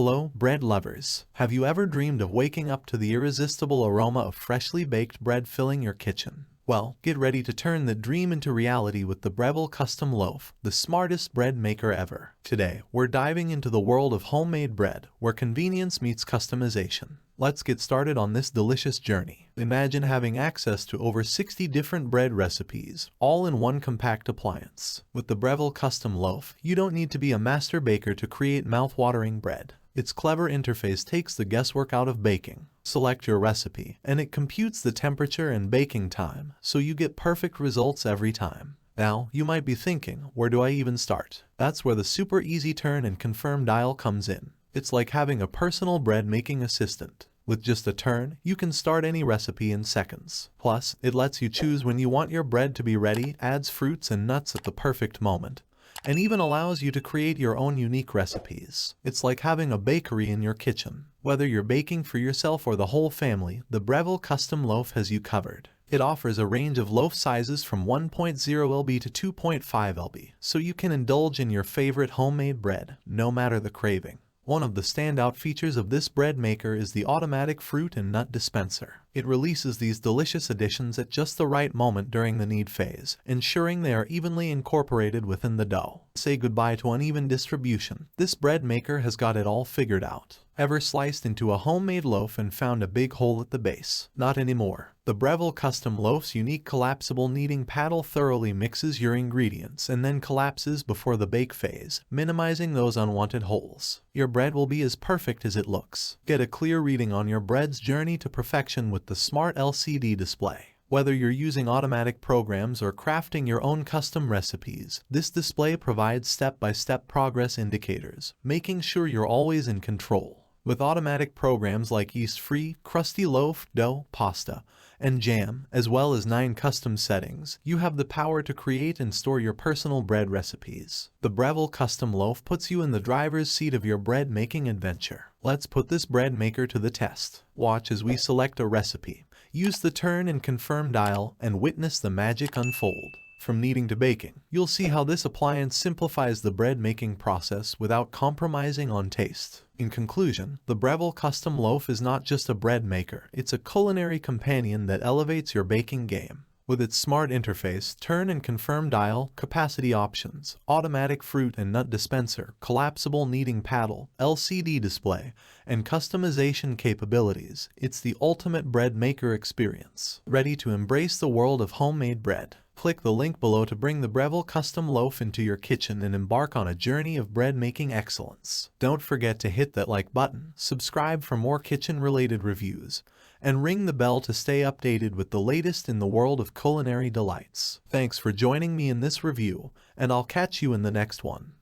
Hello, bread lovers. Have you ever dreamed of waking up to the irresistible aroma of freshly baked bread filling your kitchen? Well, get ready to turn the dream into reality with the Breville Custom Loaf, the smartest bread maker ever. Today, we're diving into the world of homemade bread, where convenience meets customization. Let's get started on this delicious journey. Imagine having access to over 60 different bread recipes, all in one compact appliance. With the Breville Custom Loaf, you don't need to be a master baker to create mouth-watering bread. Its clever interface takes the guesswork out of baking. Select your recipe, and it computes the temperature and baking time, so you get perfect results every time. Now, you might be thinking, where do I even start? That's where the super easy turn and confirm dial comes in. It's like having a personal bread-making assistant. With just a turn, you can start any recipe in seconds. Plus, it lets you choose when you want your bread to be ready, adds fruits and nuts at the perfect moment, and even allows you to create your own unique recipes. It's like having a bakery in your kitchen. Whether you're baking for yourself or the whole family, the Breville Custom Loaf has you covered. It offers a range of loaf sizes from 1.0 lb to 2.5 lb, so you can indulge in your favorite homemade bread, no matter the craving. One of the standout features of this bread maker is the automatic fruit and nut dispenser. It releases these delicious additions at just the right moment during the knead phase, ensuring they are evenly incorporated within the dough. Say goodbye to uneven distribution. This bread maker has got it all figured out. Ever sliced into a homemade loaf and found a big hole at the base? Not anymore. The Breville Custom Loaf's unique collapsible kneading paddle thoroughly mixes your ingredients and then collapses before the bake phase, minimizing those unwanted holes. Your bread will be as perfect as it looks. Get a clear reading on your bread's journey to perfection with the smart LCD display. Whether you're using automatic programs or crafting your own custom recipes, this display provides step-by-step progress indicators, making sure you're always in control. With automatic programs like yeast-free, crusty loaf, dough, pasta, and jam, as well as 9 custom settings, you have the power to create and store your personal bread recipes. The Breville Custom Loaf puts you in the driver's seat of your bread-making adventure. Let's put this bread maker to the test. Watch as we select a recipe, use the turn and confirm dial, and witness the magic unfold. From kneading to baking, you'll see how this appliance simplifies the bread-making process without compromising on taste. In conclusion, the Breville Custom Loaf is not just a bread maker, it's a culinary companion that elevates your baking game. With its smart interface, turn and confirm dial, capacity options, automatic fruit and nut dispenser, collapsible kneading paddle, LCD display, and customization capabilities, it's the ultimate bread maker experience. Ready to embrace the world of homemade bread? Click the link below to bring the Breville Custom Loaf into your kitchen and embark on a journey of bread-making excellence. Don't forget to hit that like button, subscribe for more kitchen-related reviews, and ring the bell to stay updated with the latest in the world of culinary delights. Thanks for joining me in this review, and I'll catch you in the next one.